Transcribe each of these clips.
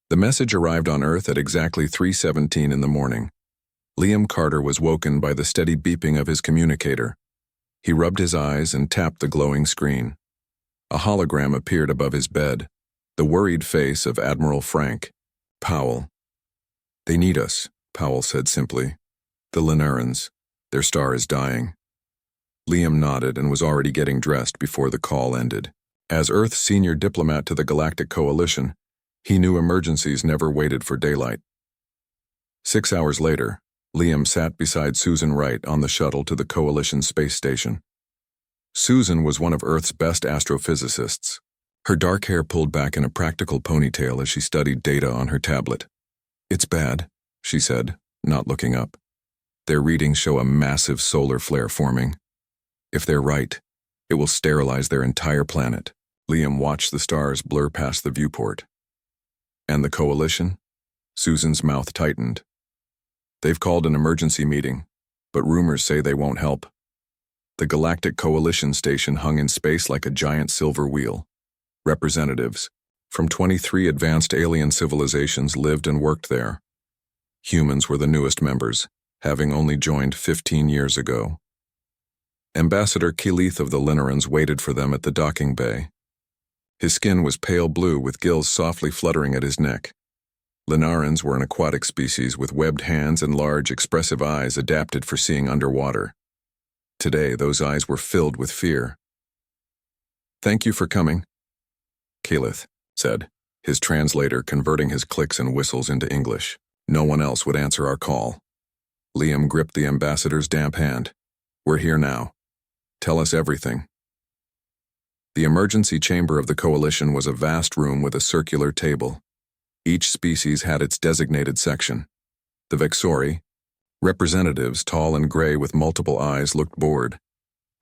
The message arrived on Earth at exactly 3:17 in the morning. Liam Carter was woken by the steady beeping of his communicator. He rubbed his eyes and tapped the glowing screen. A hologram appeared above his bed, the worried face of Admiral Frank Powell. "They need us," Powell said simply. "The Linarans. Their star is dying." Liam nodded and was already getting dressed before the call ended. As Earth's senior diplomat to the Galactic Coalition, he knew emergencies never waited for daylight. 6 hours later, Liam sat beside Susan Wright on the shuttle to the Coalition space station. Susan was one of Earth's best astrophysicists. Her dark hair pulled back in a practical ponytail as she studied data on her tablet. "It's bad," she said, not looking up. "Their readings show a massive solar flare forming. If they're right, it will sterilize their entire planet." Liam watched the stars blur past the viewport. "And the Coalition?" Susan's mouth tightened. "They've called an emergency meeting, but rumors say they won't help." The Galactic Coalition station hung in space like a giant silver wheel. Representatives from 23 advanced alien civilizations lived and worked there. Humans were the newest members, having only joined 15 years ago. Ambassador Keelith of the Linarans waited for them at the docking bay. His skin was pale blue with gills softly fluttering at his neck. Linarans were an aquatic species with webbed hands and large, expressive eyes adapted for seeing underwater. Today, those eyes were filled with fear. "Thank you for coming," Keelith said, his translator converting his clicks and whistles into English. "No one else would answer our call." Liam gripped the ambassador's damp hand. "We're here now. Tell us everything." The emergency chamber of the Coalition was a vast room with a circular table. Each species had its designated section. The Vexori, representatives tall and gray with multiple eyes, looked bored.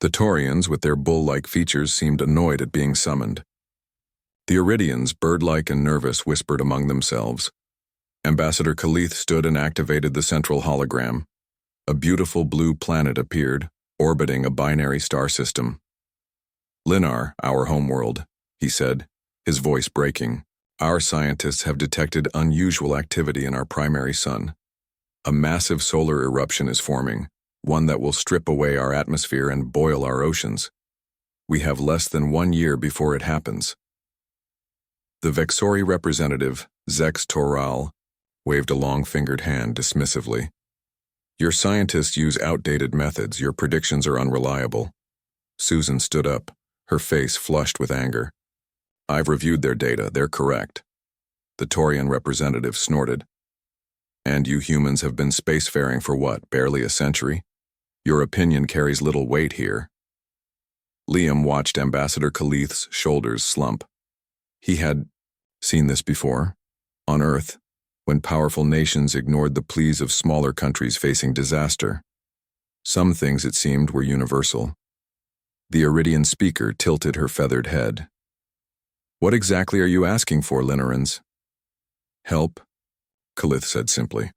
The Taurians, with their bull-like features, seemed annoyed at being summoned. The Iridians, bird-like and nervous, whispered among themselves. Ambassador Keelith stood and activated the central hologram. A beautiful blue planet appeared, orbiting a binary star system. "Linar, our homeworld," he said, his voice breaking. "Our scientists have detected unusual activity in our primary sun. A massive solar eruption is forming, one that will strip away our atmosphere and boil our oceans. We have less than 1 year before it happens." The Vexori representative, Zex Toral, waved a long-fingered hand dismissively. "Your scientists use outdated methods. Your predictions are unreliable." Susan stood up, her face flushed with anger. "I've reviewed their data. They're correct." The Taurian representative snorted. "And you humans have been spacefaring for what, barely a century? Your opinion carries little weight here." Liam watched Ambassador Keelith's shoulders slump. He had seen this before, on Earth, when powerful nations ignored the pleas of smaller countries facing disaster. Some things, it seemed, were universal. The Iridian speaker tilted her feathered head. "What exactly are you asking for, Linarans?" "Help," Keelith said simply.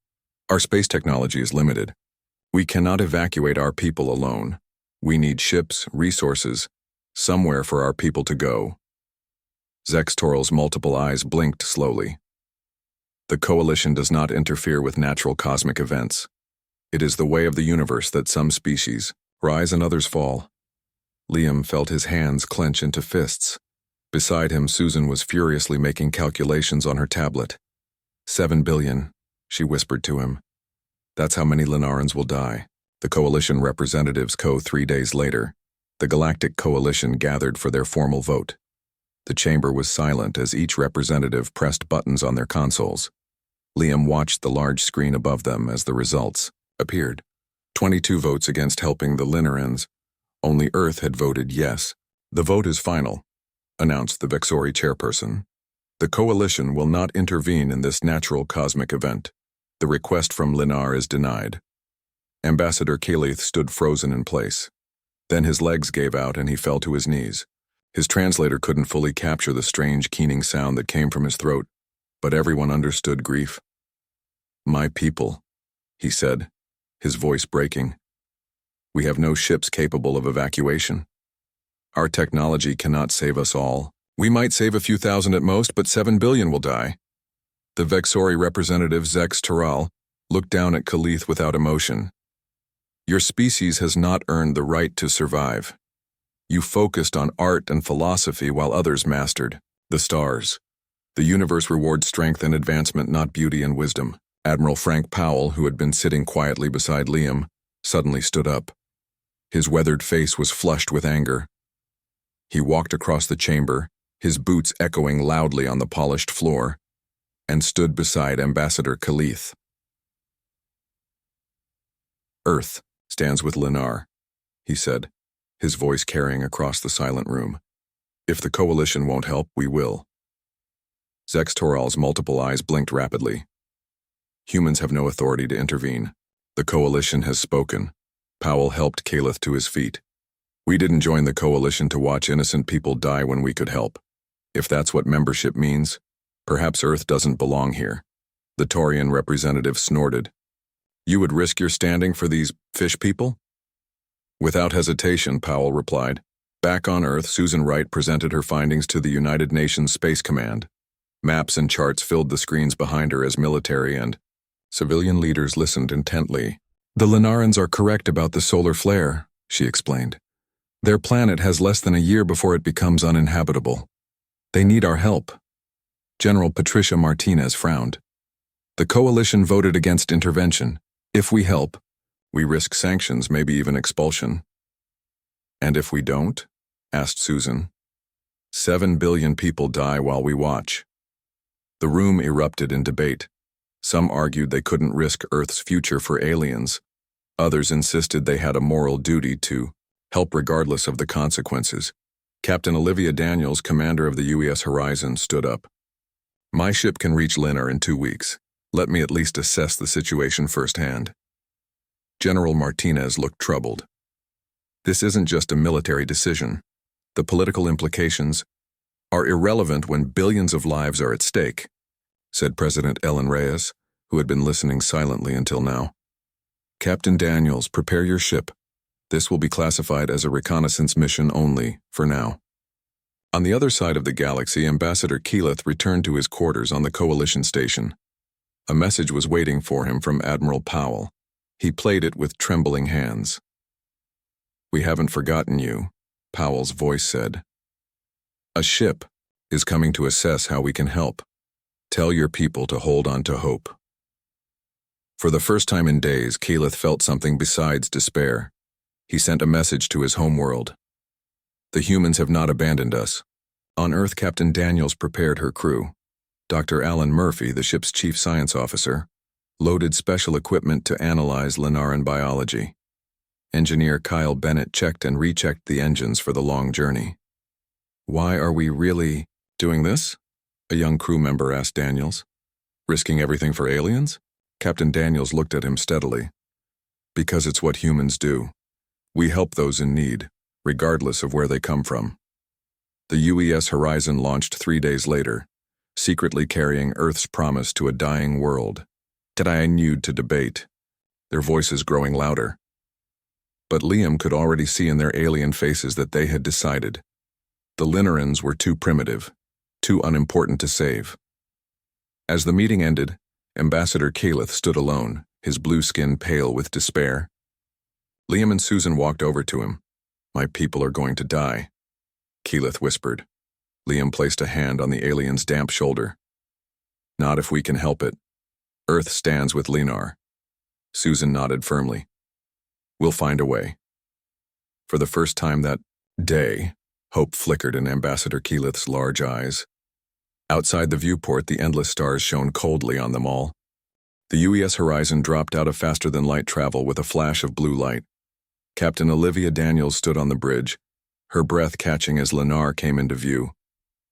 "Our space technology is limited. We cannot evacuate our people alone. We need ships, resources, somewhere for our people to go." Zex Toral's multiple eyes blinked slowly. "The Coalition does not interfere with natural cosmic events. It is the way of the universe that some species rise and others fall." Liam felt his hands clench into fists. Beside him, Susan was furiously making calculations on her tablet. 7 billion, she whispered to him. "That's how many Linarans will die." The Coalition representatives 3 days later. The Galactic Coalition gathered for their formal vote. The chamber was silent as each representative pressed buttons on their consoles. Liam watched the large screen above them as the results appeared. 22 votes against helping the Linarans. Only Earth had voted yes. "The vote is final," announced the Vexori chairperson. "The Coalition will not intervene in this natural cosmic event. The request from Linar is denied." Ambassador Keelith stood frozen in place. Then his legs gave out and he fell to his knees. His translator couldn't fully capture the strange keening sound that came from his throat, but everyone understood grief. "My people," he said, his voice breaking. "We have no ships capable of evacuation. Our technology cannot save us all. We might save a few thousand at most, but 7 billion will die." The Vexori representative Zex Taral looked down at Khalith without emotion. Your species has not earned the right to survive. You focused on art and philosophy while others mastered the stars. The universe rewards strength and advancement, not beauty and wisdom. Admiral Frank Powell, who had been sitting quietly beside Liam, suddenly stood up. His weathered face was flushed with anger. He walked across the chamber, his boots echoing loudly on the polished floor, and stood beside Ambassador Khalith. Earth stands with Lennar, he said, his voice carrying across the silent room. If the coalition won't help, we will. Zex Toral's multiple eyes blinked rapidly. Humans have no authority to intervene. The coalition has spoken. Powell helped Khalith to his feet. We didn't join the coalition to watch innocent people die when we could help. If that's what membership means, perhaps Earth doesn't belong here. The Taurian representative snorted. You would risk your standing for these fish people? Without hesitation, Powell replied. Back on Earth, Susan Wright presented her findings to the United Nations Space Command. Maps and charts filled the screens behind her as military and civilian leaders listened intently. The Lennarans are correct about the solar flare, she explained. Their planet has less than a year before it becomes uninhabitable. They need our help. General Patricia Martinez frowned. The coalition voted against intervention. If we help, we risk sanctions, maybe even expulsion. And if we don't? Asked Susan. 7 billion people die while we watch. The room erupted in debate. Some argued they couldn't risk Earth's future for aliens. Others insisted they had a moral duty to help regardless of the consequences. Captain Olivia Daniels, commander of the UES Horizon, stood up. My ship can reach Lennar in 2 weeks. Let me at least assess the situation firsthand. General Martinez looked troubled. This isn't just a military decision. The political implications are irrelevant when billions of lives are at stake, said President Ellen Reyes, who had been listening silently until now. Captain Daniels, prepare your ship. This will be classified as a reconnaissance mission only, for now. On the other side of the galaxy, Ambassador Khalith returned to his quarters on the Coalition station. A message was waiting for him from Admiral Powell. He played it with trembling hands. We haven't forgotten you, Powell's voice said. A ship is coming to assess how we can help. Tell your people to hold on to hope. For the first time in days, Khalith felt something besides despair. He sent a message to his homeworld. The humans have not abandoned us. On Earth, Captain Daniels prepared her crew. Dr. Alan Murphy, the ship's chief science officer, loaded special equipment to analyze Lennaran biology. Engineer Kyle Bennett checked and rechecked the engines for the long journey. Why are we really doing this? A young crew member asked Daniels. Risking everything for aliens? Captain Daniels looked at him steadily. Because it's what humans do. We help those in need, regardless of where they come from. The UES Horizon launched 3 days later, secretly carrying Earth's promise to a dying world. Continued to debate, their voices growing louder. But Liam could already see in their alien faces that they had decided. The Lennarans were too primitive, too unimportant to save. As the meeting ended, Ambassador Khalith stood alone, his blue skin pale with despair. Liam and Susan walked over to him. My people are going to die, Khalith whispered. Liam placed a hand on the alien's damp shoulder. Not if we can help it. Earth stands with Lennar. Susan nodded firmly. We'll find a way. For the first time that day, hope flickered in Ambassador Khalith's large eyes. Outside the viewport, the endless stars shone coldly on them all. The UES Horizon dropped out of faster-than-light travel with a flash of blue light. Captain Olivia Daniels stood on the bridge, her breath catching as Lennar came into view.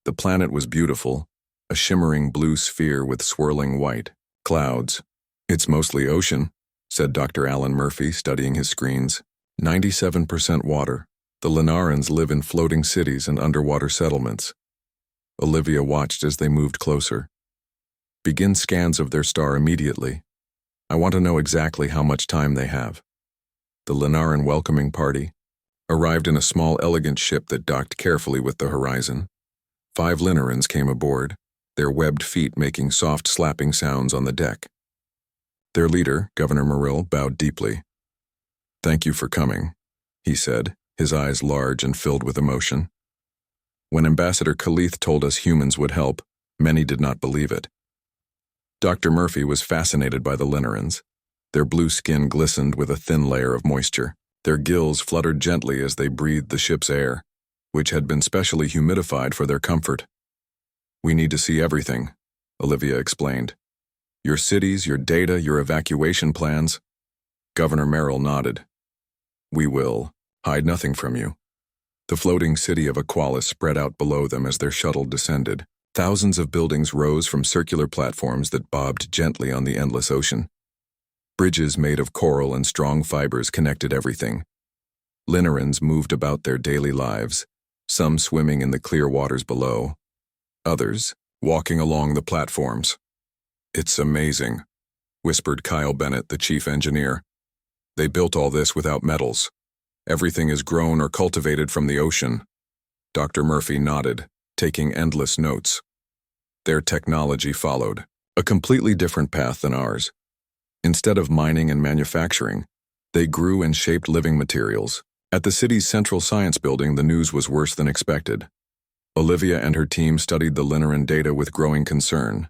The planet was beautiful, a shimmering blue sphere with swirling white clouds. It's mostly ocean, said Dr. Alan Murphy, studying his screens. 97% water. The Lennarans live in floating cities and underwater settlements. Olivia watched as they moved closer. Begin scans of their star immediately. I want to know exactly how much time they have. The Lennaran welcoming party arrived in a small, elegant ship that docked carefully with the Horizon. 5 Lennarans came aboard, their webbed feet making soft slapping sounds on the deck. Their leader, Governor Muriel, bowed deeply. "Thank you for coming," he said, his eyes large and filled with emotion. When Ambassador Khalith told us humans would help, many did not believe it. Dr. Murphy was fascinated by the Linerans. Their blue skin glistened with a thin layer of moisture. Their gills fluttered gently as they breathed the ship's air, which had been specially humidified for their comfort. "We need to see everything," Olivia explained. "Your cities, your data, your evacuation plans." Governor Merrill nodded. "We will hide nothing from you." The floating city of Aqualis spread out below them as their shuttle descended. Thousands of buildings rose from circular platforms that bobbed gently on the endless ocean. Bridges made of coral and strong fibers connected everything. Linerans moved about their daily lives, some swimming in the clear waters below, others walking along the platforms. "It's amazing," whispered Kyle Bennett, the chief engineer. "They built all this without metals. Everything is grown or cultivated from the ocean." Dr. Murphy nodded, taking endless notes. Their technology followed, a completely different path than ours. Instead of mining and manufacturing, they grew and shaped living materials. At the city's central science building, the news was worse than expected. Olivia and her team studied the Lineran data with growing concern.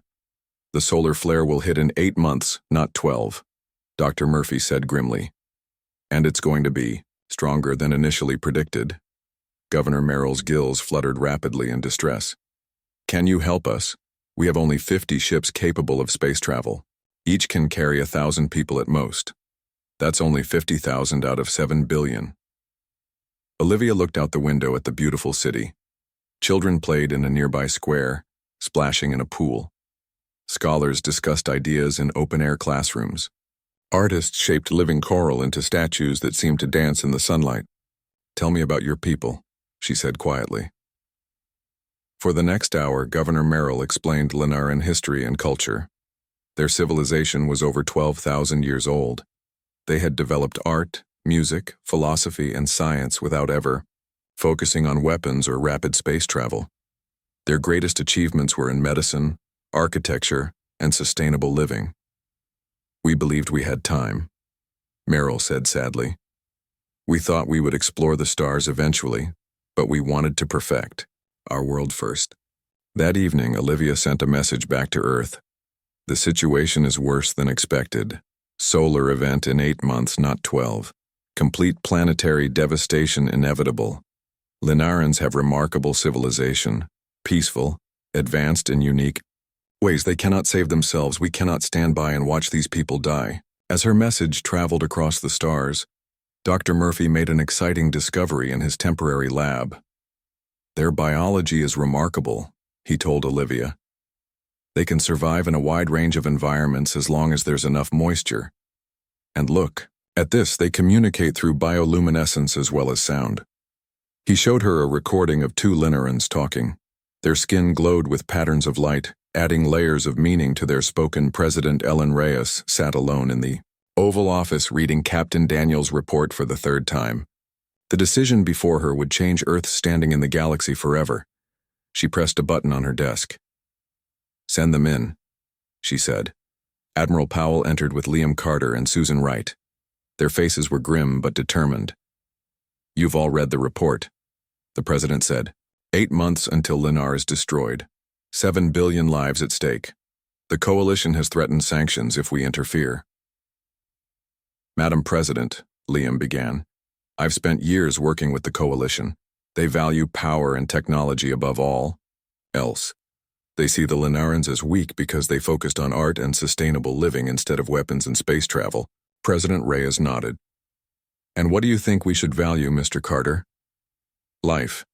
"The solar flare will hit in 8 months, not 12, Dr. Murphy said grimly. "And it's going to be stronger than initially predicted." Governor Merrill's gills fluttered rapidly in distress. "Can you help us? We have only 50 ships capable of space travel. Each can carry 1,000 people at most. That's only 50,000 out of 7 billion. Olivia looked out the window at the beautiful city. Children played in a nearby square, splashing in a pool. Scholars discussed ideas in open-air classrooms. Artists shaped living coral into statues that seemed to dance in the sunlight. "Tell me about your people," she said quietly. For the next hour, Governor Merrill explained Linaran history and culture. Their civilization was over 12,000 years old. They had developed art, music, philosophy, and science without ever focusing on weapons or rapid space travel. Their greatest achievements were in medicine, architecture, and sustainable living. "We believed we had time," Merrill said sadly. "We thought we would explore the stars eventually, but we wanted to perfect our world first." That evening, Olivia sent a message back to Earth. "The situation is worse than expected. Solar event in 8 months, not 12. Complete planetary devastation inevitable. Linarans have remarkable civilization, peaceful, advanced in unique ways. They cannot save themselves. We cannot stand by and watch these people die." As her message traveled across the stars, Dr. Murphy made an exciting discovery in his temporary lab. "Their biology is remarkable," he told Olivia. "They can survive in a wide range of environments as long as there's enough moisture. And look, at this, they communicate through bioluminescence as well as sound." He showed her a recording of 2 Linarans talking. Their skin glowed with patterns of light, adding layers of meaning to their spoken. President Ellen Reyes sat alone in the Oval Office reading Captain Daniel's report for the 3rd time. The decision before her would change Earth's standing in the galaxy forever. She pressed a button on her desk. "Send them in," she said. Admiral Powell entered with Liam Carter and Susan Wright. Their faces were grim but determined. "You've all read the report," the president said. 8 months until Linar is destroyed. 7 billion lives at stake. The coalition has threatened sanctions if we interfere. "Madam President," Liam began, "I've spent years working with the coalition. They value power and technology above all else. They see the Linarans as weak because they focused on art and sustainable living instead of weapons and space travel." President Reyes nodded. "And what do you think we should value, Mr. Carter?" "Life,"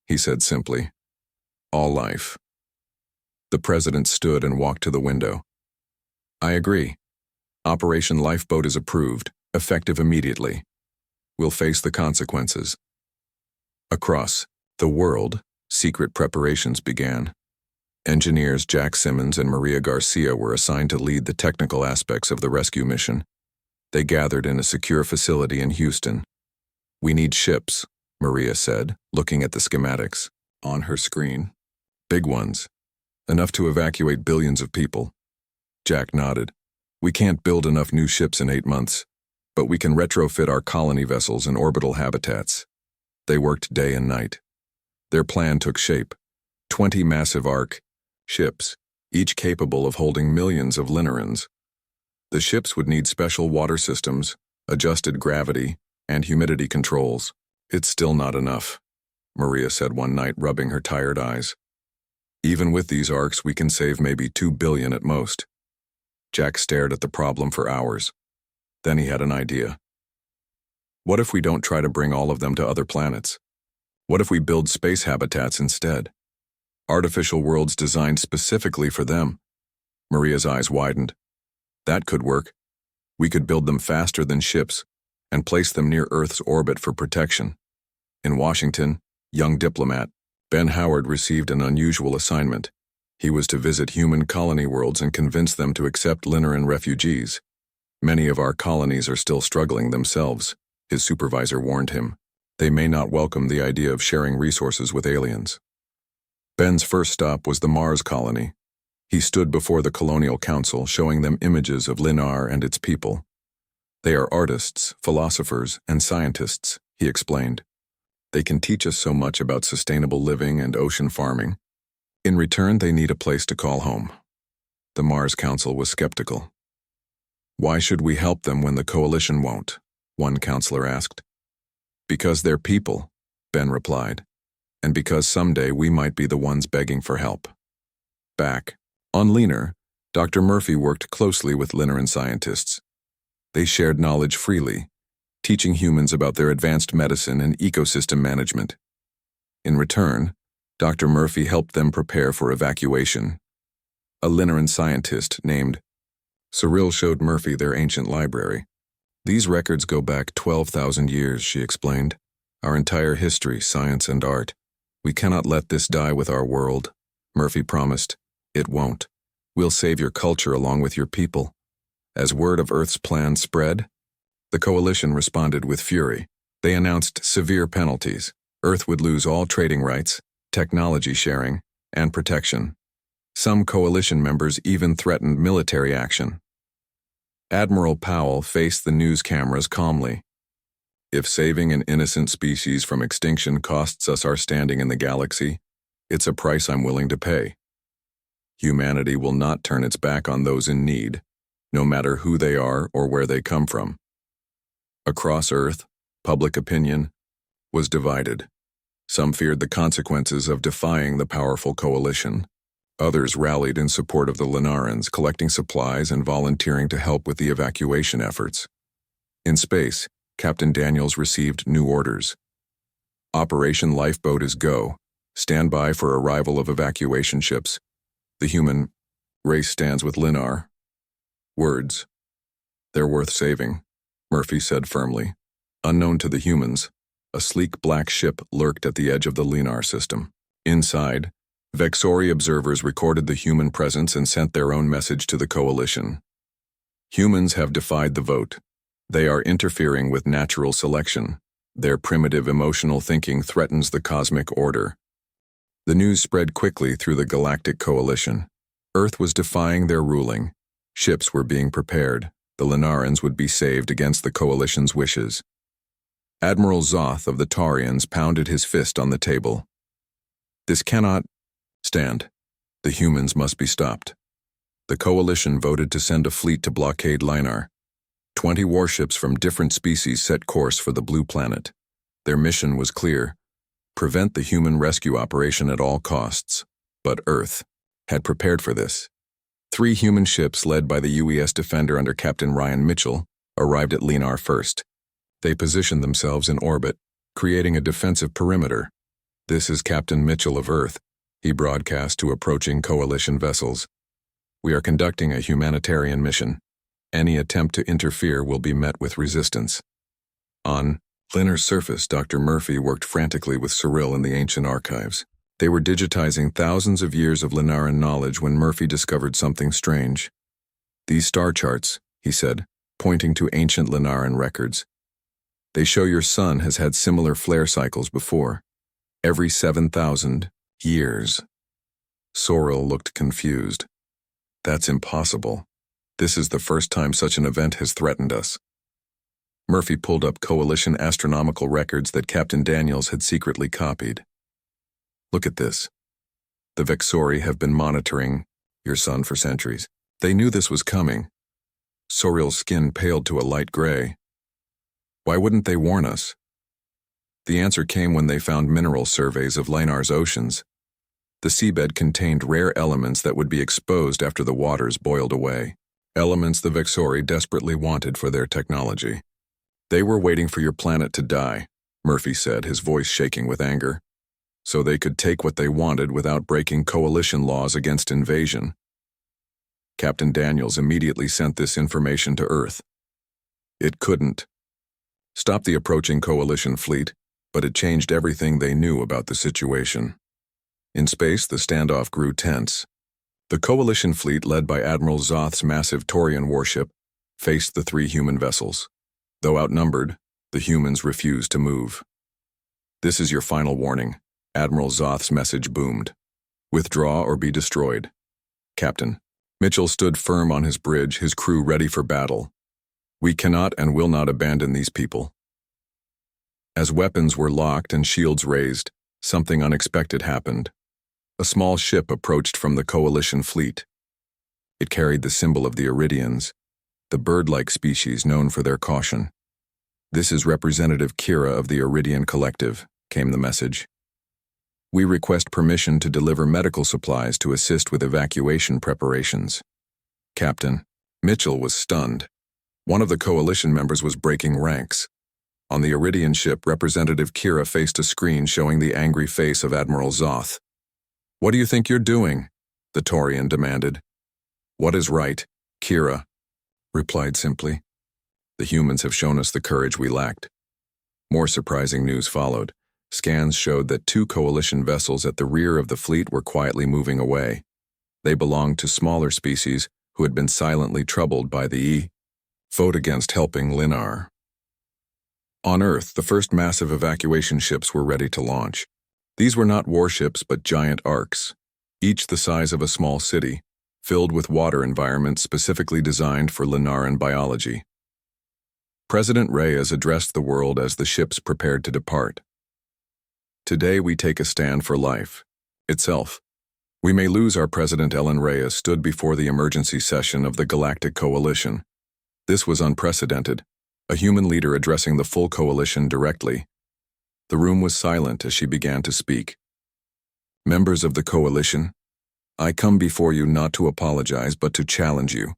he said simply. "All life." The president stood and walked to the window. "I agree. Operation Lifeboat is approved, effective immediately. We'll face the consequences." Across the world, secret preparations began. Engineers Jack Simmons and Maria Garcia were assigned to lead the technical aspects of the rescue mission. They gathered in a secure facility in Houston. "We need ships," Maria said, looking at the schematics on her screen. "Big ones. Enough to evacuate billions of people. Jack nodded. We can't build enough new ships in 8 months, but we can retrofit our colony vessels in orbital habitats. They worked day and night. Their plan took shape. 20 massive arc ships, each capable of holding millions of linerans. The ships would need special water systems, adjusted gravity, and humidity controls. It's still not enough, Maria said one night, rubbing her tired eyes. Even with these arcs, we can save maybe 2 billion at most. Jack stared at the problem for hours. Then he had an idea. What if we don't try to bring all of them to other planets? What if we build space habitats instead? Artificial worlds designed specifically for them. Maria's eyes widened. That could work. We could build them faster than ships and place them near Earth's orbit for protection. In Washington, young diplomat Ben Howard received an unusual assignment. He was to visit human colony worlds and convince them to accept Lineran refugees. Many of our colonies are still struggling themselves, his supervisor warned him. They may not welcome the idea of sharing resources with aliens. Ben's first stop was the Mars colony. He stood before the Colonial Council, showing them images of Linar and its people. They are artists, philosophers, and scientists, he explained. They can teach us so much about sustainable living and ocean farming. In return, they need a place to call home. The Mars Council was skeptical. Why should we help them when the coalition won't? One counselor asked. Because they're people, Ben replied, and because someday we might be the ones begging for help. Back on Linar, Dr. Murphy worked closely with Lineran scientists. They shared knowledge freely, teaching humans about their advanced medicine and ecosystem management. In return, Dr. Murphy helped them prepare for evacuation. A Lineran scientist named Cyril showed Murphy their ancient library. These records go back 12,000 years, she explained. Our entire history, science, and art. We cannot let this die with our world, Murphy promised. It won't. We'll save your culture along with your people. As word of Earth's plan spread, the coalition responded with fury. They announced severe penalties. Earth would lose all trading rights, technology sharing, and protection. Some coalition members even threatened military action. Admiral Powell faced the news cameras calmly. If saving an innocent species from extinction costs us our standing in the galaxy, it's a price I'm willing to pay. Humanity will not turn its back on those in need, no matter who they are or where they come from. Across Earth, public opinion was divided. Some feared the consequences of defying the powerful coalition. Others rallied in support of the Linarans, collecting supplies and volunteering to help with the evacuation efforts. In space, Captain Daniels received new orders. Operation Lifeboat is go. Stand by for arrival of evacuation ships. The human race stands with Linar. Words. They're worth saving, Murphy said firmly. Unknown to the humans, a sleek black ship lurked at the edge of the Linar system. Inside, Vexori observers recorded the human presence and sent their own message to the coalition. Humans have defied the vote. They are interfering with natural selection. Their primitive emotional thinking threatens the cosmic order. The news spread quickly through the Galactic Coalition. Earth was defying their ruling. Ships were being prepared. The Linarans would be saved against the coalition's wishes. Admiral Zoth of the Taurians pounded his fist on the table. This cannot stand. The humans must be stopped. The coalition voted to send a fleet to blockade Linar. 20 warships from different species set course for the Blue Planet. Their mission was clear: prevent the human rescue operation at all costs. But Earth had prepared for this. 3 human ships led by the UES Defender under Captain Ryan Mitchell arrived at Linar first. They positioned themselves in orbit, creating a defensive perimeter. This is Captain Mitchell of Earth, he broadcast to approaching coalition vessels. We are conducting a humanitarian mission. Any attempt to interfere will be met with resistance. On Linar's surface, Dr. Murphy worked frantically with Cyril in the ancient archives. They were digitizing thousands of years of Linaran knowledge when Murphy discovered something strange. These star charts, he said, pointing to ancient Linaran records. They show your sun has had similar flare cycles before, every 7,000 years. Sorrel looked confused. That's impossible. This is the first time such an event has threatened us. Murphy pulled up Coalition astronomical records that Captain Daniels had secretly copied. Look at this. The Vexori have been monitoring your sun for centuries. They knew this was coming. Sorrel's skin paled to a light gray. Why wouldn't they warn us? The answer came when they found mineral surveys of Linar's oceans. The seabed contained rare elements that would be exposed after the waters boiled away. Elements the Vexori desperately wanted for their technology. They were waiting for your planet to die, Murphy said, his voice shaking with anger, so they could take what they wanted without breaking coalition laws against invasion. Captain Daniels immediately sent this information to Earth. It couldn't stop the approaching coalition fleet, but it changed everything they knew about the situation. In space, the standoff grew tense. The coalition fleet, led by Admiral Zoth's massive Taurian warship, faced the 3 human vessels. Though outnumbered, the humans refused to move. This is your final warning, Admiral Zoth's message boomed. Withdraw or be destroyed. Captain. Mitchell stood firm on his bridge, his crew ready for battle. We cannot and will not abandon these people. As weapons were locked and shields raised, something unexpected happened. A small ship approached from the coalition fleet. It carried the symbol of the Iridians, the bird-like species known for their caution. This is Representative Kira of the Iridian Collective, came the message. We request permission to deliver medical supplies to assist with evacuation preparations. Captain. Mitchell was stunned. One of the coalition members was breaking ranks. On the Iridian ship, Representative Kira faced a screen showing the angry face of Admiral Zoth. What do you think you're doing? The Taurian demanded. What is right, Kira replied simply. The humans have shown us the courage we lacked. More surprising news followed. Scans showed that 2 coalition vessels at the rear of the fleet were quietly moving away. They belonged to smaller species who had been silently troubled by the vote against helping Linar. On Earth, the first massive evacuation ships were ready to launch. These were not warships but giant arcs, each the size of a small city, filled with water environments specifically designed for Linaran biology. President Reyes addressed the world as the ships prepared to depart. Today we take a stand for life itself. We may lose our President. Ellen Reyes stood before the emergency session of the Galactic Coalition. This was unprecedented, a human leader addressing the full coalition directly. The room was silent as she began to speak. Members of the coalition, I come before you not to apologize but to challenge you.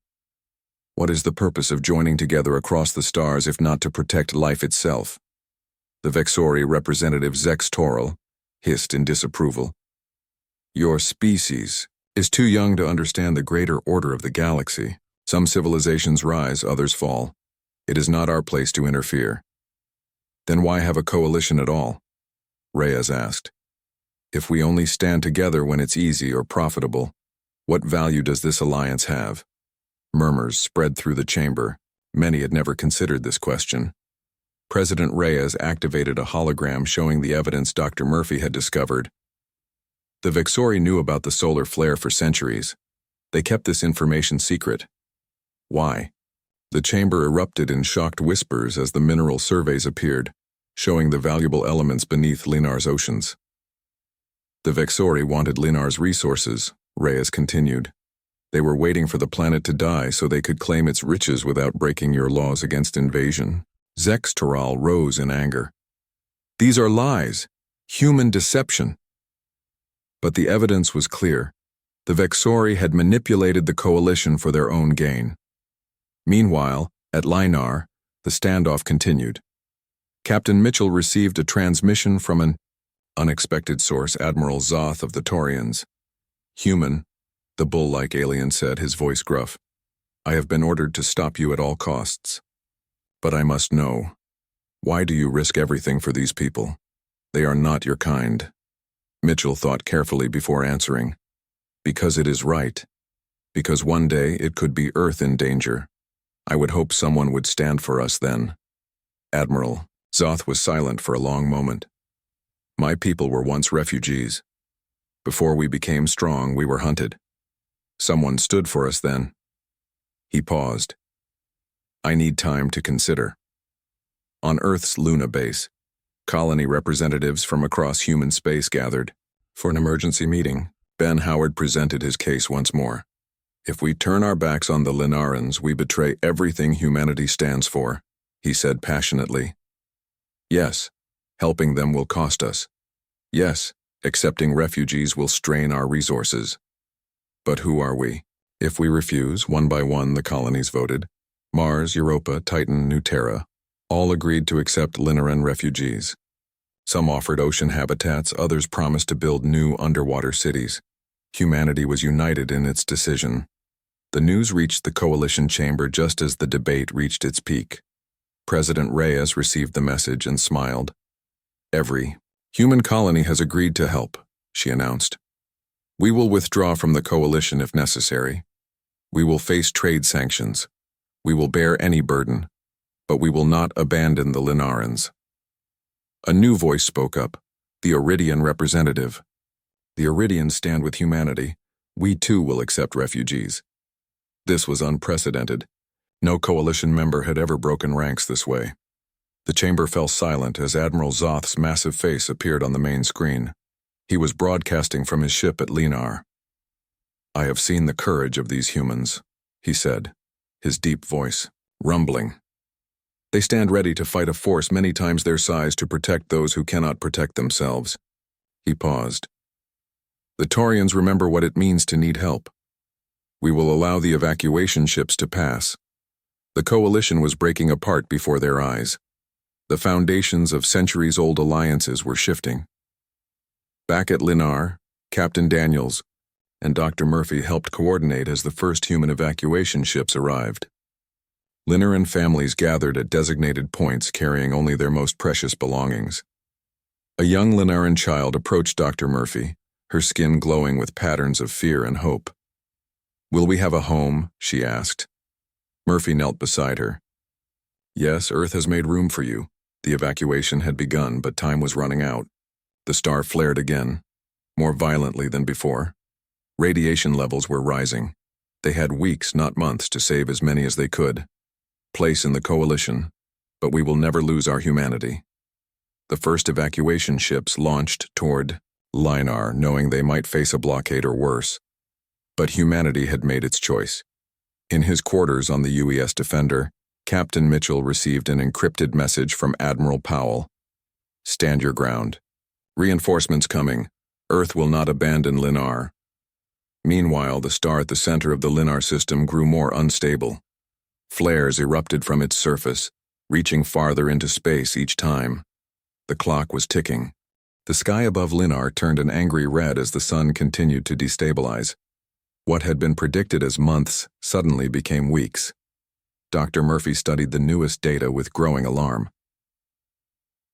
What is the purpose of joining together across the stars if not to protect life itself? The Vexori representative Zex Toril hissed in disapproval. Your species is too young to understand the greater order of the galaxy. Some civilizations rise, others fall. It is not our place to interfere. Then why have a coalition at all? Reyes asked. If we only stand together when it's easy or profitable, what value does this alliance have? Murmurs spread through the chamber. Many had never considered this question. President Reyes activated a hologram showing the evidence Dr. Murphy had discovered. The Vexori knew about the solar flare for centuries. They kept this information secret. Why? The chamber erupted in shocked whispers as the mineral surveys appeared, showing the valuable elements beneath Linar's oceans. The Vexori wanted Linar's resources, Reyes continued. They were waiting for the planet to die so they could claim its riches without breaking your laws against invasion. Zex Toral rose in anger. These are lies, human deception. But the evidence was clear. The Vexori had manipulated the coalition for their own gain. Meanwhile, at Linar, the standoff continued. Captain Mitchell received a transmission from an unexpected source, Admiral Zoth of the Taurians. Human, the bull-like alien said, his voice gruff. I have been ordered to stop you at all costs. But I must know, why do you risk everything for these people? They are not your kind. Mitchell thought carefully before answering. Because it is right. Because one day it could be Earth in danger. I would hope someone would stand for us then., Zoth was silent for a long moment. My people were once refugees. Before we became strong, we were hunted. Someone stood for us then. He paused. I need time to consider. On Earth's Luna base, colony representatives from across human space gathered. For an emergency meeting, Ben Howard presented his case once more. If we turn our backs on the Linarans, we betray everything humanity stands for, he said passionately. Yes, helping them will cost us. Yes, accepting refugees will strain our resources. But who are we? If we refuse, one by one the colonies voted. Mars, Europa, Titan, New Terra, all agreed to accept Linaran refugees. Some offered ocean habitats, others promised to build new underwater cities. Humanity was united in its decision. The news reached the coalition chamber just as the debate reached its peak. President Reyes received the message and smiled. Every human colony has agreed to help, she announced. We will withdraw from the coalition if necessary. We will face trade sanctions. We will bear any burden, but we will not abandon the Linarans. A new voice spoke up, the Iridian representative. The Iridians stand with humanity. We too will accept refugees. This was unprecedented. No coalition member had ever broken ranks this way. The chamber fell silent as Admiral Zoth's massive face appeared on the main screen. He was broadcasting from his ship at Linar. I have seen the courage of these humans, he said, his deep voice rumbling. They stand ready to fight a force many times their size to protect those who cannot protect themselves. He paused. The Taurians remember what it means to need help. We will allow the evacuation ships to pass. The coalition was breaking apart before their eyes. The foundations of centuries-old alliances were shifting. Back at Linar, Captain Daniels and Dr. Murphy helped coordinate as the first human evacuation ships arrived. Linaran families gathered at designated points carrying only their most precious belongings. A young Linaran child approached Dr. Murphy, her skin glowing with patterns of fear and hope. Will we have a home? She asked. Murphy knelt beside her. Yes, Earth has made room for you. The evacuation had begun, but time was running out. The star flared again, more violently than before. Radiation levels were rising. They had weeks, not months, to save as many as they could. Place in the coalition, but we will never lose our humanity. The first evacuation ships launched toward Linar, knowing they might face a blockade or worse. But humanity had made its choice. In his quarters on the UES Defender, Captain Mitchell received an encrypted message from Admiral Powell. Stand your ground. Reinforcements coming. Earth will not abandon Linar. Meanwhile, the star at the center of the Linar system grew more unstable. Flares erupted from its surface, reaching farther into space each time. The clock was ticking. The sky above Linar turned an angry red as the sun continued to destabilize. What had been predicted as months suddenly became weeks. Dr. Murphy studied the newest data with growing alarm.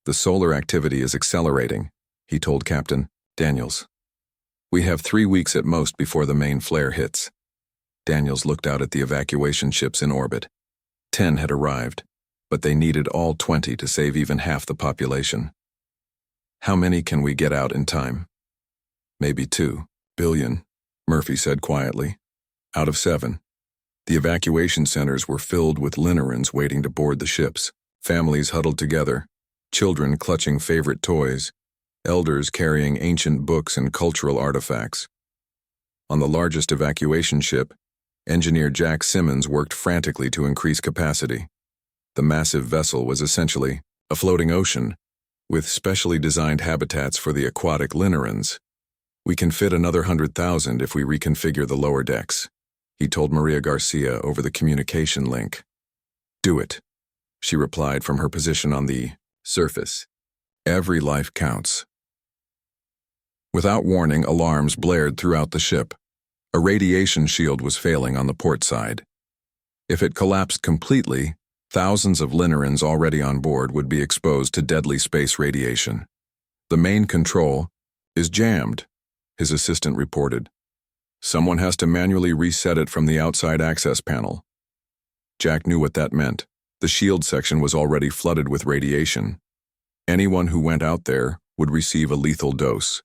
The solar activity is accelerating, he told Captain Daniels. We have 3 weeks at most before the main flare hits. Daniels looked out at the evacuation ships in orbit. 10 had arrived, but they needed all 20 to save even half the population. How many can we get out in time? Maybe 2 billion, Murphy said quietly. Out of 7. The evacuation centers were filled with Linarans waiting to board the ships, families huddled together, children clutching favorite toys, elders carrying ancient books and cultural artifacts. On the largest evacuation ship, engineer Jack Simmons worked frantically to increase capacity. The massive vessel was essentially a floating ocean, with specially designed habitats for the aquatic Linarans. We can fit another 100,000 if we reconfigure the lower decks, he told Maria Garcia over the communication link. Do it, she replied from her position on the surface. Every life counts. Without warning, alarms blared throughout the ship. A radiation shield was failing on the port side. If it collapsed completely, thousands of Linarans already on board would be exposed to deadly space radiation. The main control is jammed, his assistant reported. Someone has to manually reset it from the outside access panel. Jack knew what that meant. The shield section was already flooded with radiation. Anyone who went out there would receive a lethal dose.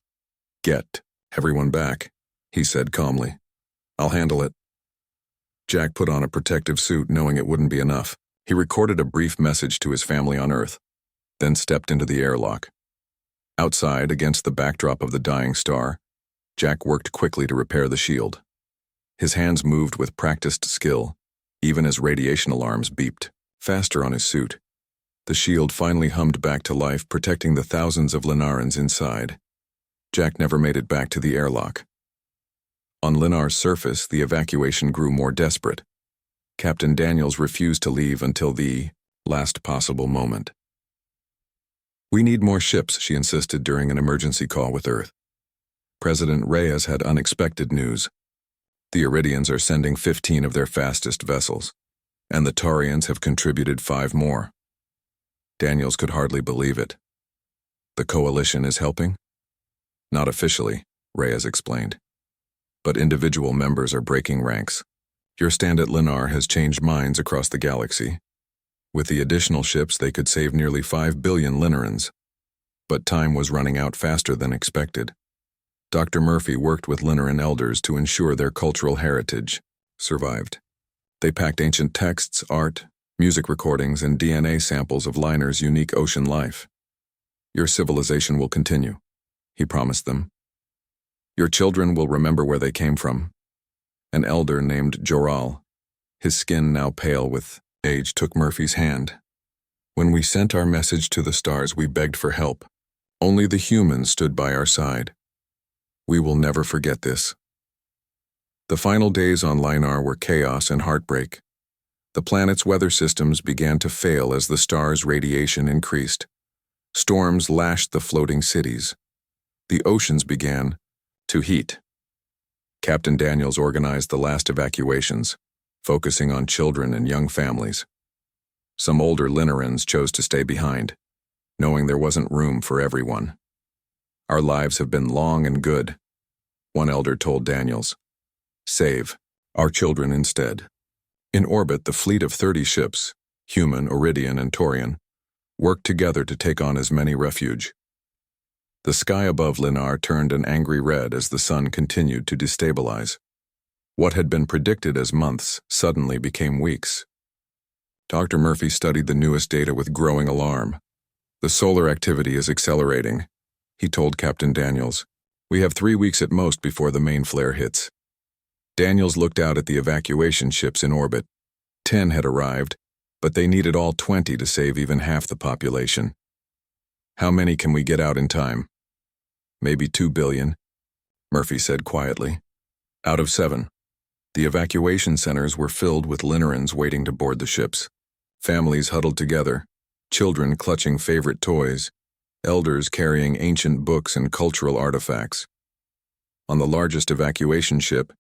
Get "Everyone back," he said calmly. "I'll handle it." Jack put on a protective suit knowing it wouldn't be enough. He recorded a brief message to his family on Earth, then stepped into the airlock. Outside, against the backdrop of the dying star, Jack worked quickly to repair the shield. His hands moved with practiced skill, even as radiation alarms beeped faster on his suit. The shield finally hummed back to life, protecting the thousands of Linarans inside. Jack never made it back to the airlock. On Linar's surface, the evacuation grew more desperate. Captain Daniels refused to leave until the last possible moment. "We need more ships," she insisted during an emergency call with Earth. President Reyes had unexpected news. The Iridians are sending 15 of their fastest vessels, and the Taurians have contributed 5 more. Daniels could hardly believe it. "The coalition is helping?" "Not officially," Reyes explained. "But individual members are breaking ranks. Your stand at Linar has changed minds across the galaxy. With the additional ships, they could save nearly 5 billion Linarans. But time was running out faster than expected. Dr. Murphy worked with Linaran elders to ensure their cultural heritage survived. They packed ancient texts, art, music recordings, and DNA samples of Linar's unique ocean life. "Your civilization will continue," he promised them. "Your children will remember where they came from." An elder named Joral, his skin now pale with age, took Murphy's hand. "When we sent our message to the stars, we begged for help. Only the humans stood by our side. We will never forget this." The final days on Linar were chaos and heartbreak. The planet's weather systems began to fail as the star's radiation increased. Storms lashed the floating cities. The oceans began to heat. Captain Daniels organized the last evacuations, focusing on children and young families. Some older Linarans chose to stay behind, knowing there wasn't room for everyone. "Our lives have been long and good," one elder told Daniels. "Save our children instead." In orbit, the fleet of 30 ships, human, Iridian, and Taurian, worked together to take on as many refuge. The sky above Linar turned an angry red as the sun continued to destabilize. What had been predicted as months suddenly became weeks. Dr. Murphy studied the newest data with growing alarm. "The solar activity is accelerating," he told Captain Daniels. "We have 3 weeks at most before the main flare hits." Daniels looked out at the evacuation ships in orbit. 10 had arrived, but they needed all 20 to save even half the population. "How many can we get out in time?" "Maybe 2 billion, Murphy said quietly. "Out of 7. The evacuation centers were filled with Linarans waiting to board the ships. Families huddled together, children clutching favorite toys, elders carrying ancient books and cultural artifacts. On the largest evacuation ship,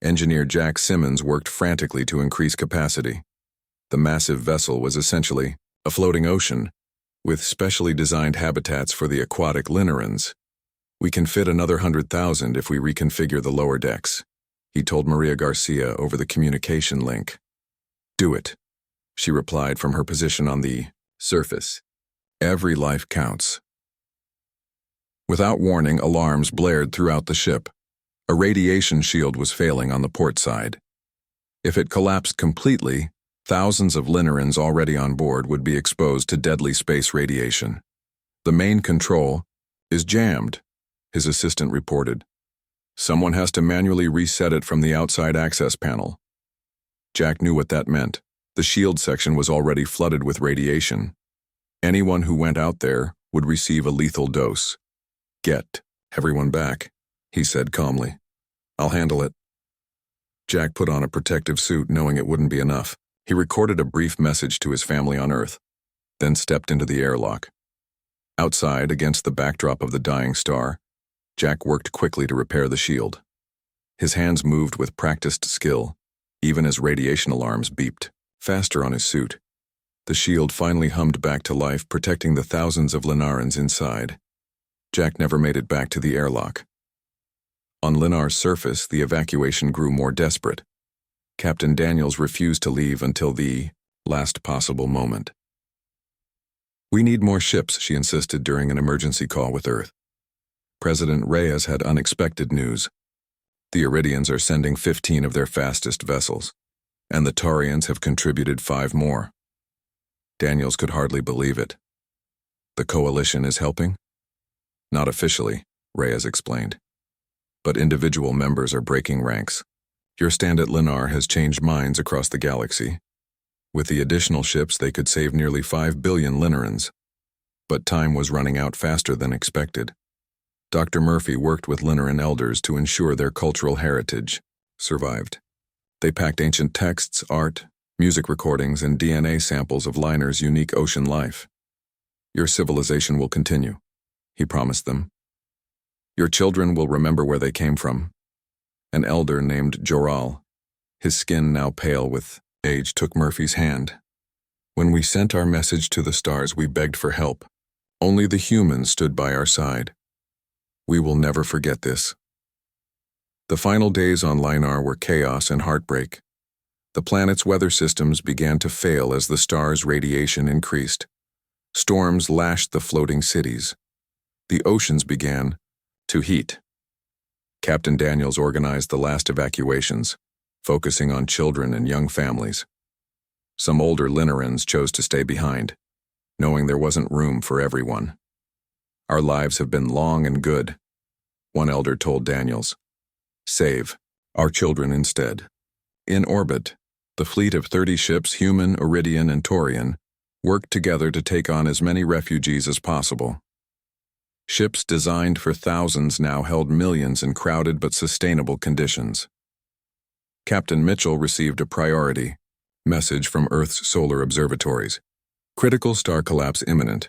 engineer Jack Simmons worked frantically to increase capacity. The massive vessel was essentially a floating ocean, with specially designed habitats for the aquatic Linarans. "We can fit another 100,000 if we reconfigure the lower decks," he told Maria Garcia over the communication link. "Do it," she replied from her position on the surface. "Every life counts." Without warning, alarms blared throughout the ship. A radiation shield was failing on the port side. If it collapsed completely, thousands of Linarans already on board would be exposed to deadly space radiation. "The main control is jammed," his assistant reported. "Someone has to manually reset it from the outside access panel." Jack knew what that meant. The shield section was already flooded with radiation. Anyone who went out there would receive a lethal dose. "Get everyone back," he said calmly. "I'll handle it." Jack put on a protective suit knowing it wouldn't be enough. He recorded a brief message to his family on Earth, then stepped into the airlock. Outside, against the backdrop of the dying star, Jack worked quickly to repair the shield. His hands moved with practiced skill, even as radiation alarms beeped faster on his suit. The shield finally hummed back to life, protecting the thousands of Linarans inside. Jack never made it back to the airlock. On Linar's surface, the evacuation grew more desperate. Captain Daniels refused to leave until the last possible moment. "We need more ships," she insisted during an emergency call with Earth. President Reyes had unexpected news. The Iridians are sending 15 of their fastest vessels, and the Taurians have contributed 5 more. Daniels could hardly believe it. The coalition is helping? Not officially, Reyes explained. But individual members are breaking ranks. Your stand at Linar has changed minds across the galaxy. With the additional ships, they could save nearly 5 billion Linarans. But time was running out faster than expected. Dr. Murphy worked with Linaran elders to ensure their cultural heritage survived. They packed ancient texts, art, music recordings, and DNA samples of Linar's unique ocean life. Your civilization will continue, he promised them. Your children will remember where they came from. An elder named Joral, his skin now pale with age, took Murphy's hand. When we sent our message to the stars, we begged for help. Only the humans stood by our side. We will never forget this. The final days on Linar were chaos and heartbreak. The planet's weather systems began to fail as the star's radiation increased. Storms lashed the floating cities. The oceans began to heat. Captain Daniels organized the last evacuations, focusing on children and young families. Some older Linarans chose to stay behind, knowing there wasn't room for everyone. Our lives have been long and good, one elder told Daniels. Save our children instead. In orbit, the fleet of 30 ships, human, Iridian, and Taurian, worked together to take on as many refugees as possible. Ships designed for thousands now held millions in crowded but sustainable conditions. Captain Mitchell received a priority message from Earth's solar observatories. Critical star collapse imminent.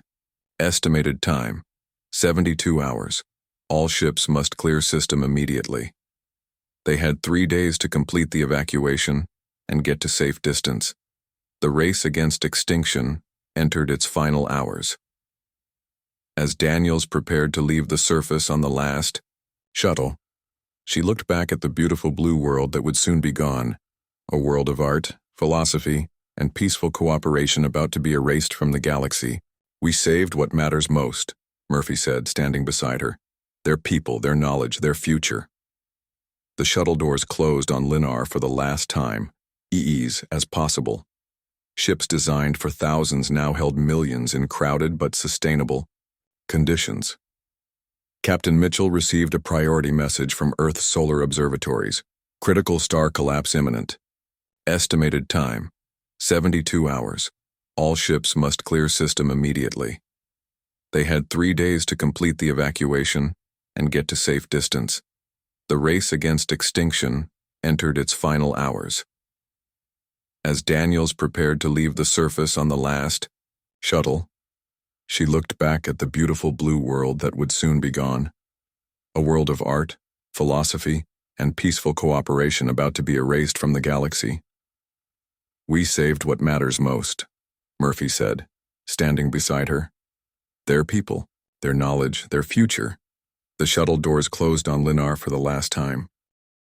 Estimated time, 72 hours. All ships must clear system immediately. They had 3 days to complete the evacuation and get to safe distance. The race against extinction entered its final hours. As Daniels prepared to leave the surface on the last shuttle, she looked back at the beautiful blue world that would soon be gone, a world of art, philosophy, and peaceful cooperation about to be erased from the galaxy. We saved what matters most, Murphy said, standing beside her. Their people, their knowledge, their future. The shuttle doors closed on Linar for the last time, ease as possible. Ships designed for thousands now held millions in crowded but sustainable conditions. Captain Mitchell received a priority message from Earth's solar observatories. Critical star collapse imminent. Estimated time, 72 hours. All ships must clear system immediately. They had 3 days to complete the evacuation and get to safe distance. The race against extinction entered its final hours. As Daniels prepared to leave the surface on the last shuttle, she looked back at the beautiful blue world that would soon be gone, a world of art, philosophy, and peaceful cooperation about to be erased from the galaxy. We saved what matters most, Murphy said, standing beside her. Their people, their knowledge, their future. The shuttle doors closed on Linar for the last time,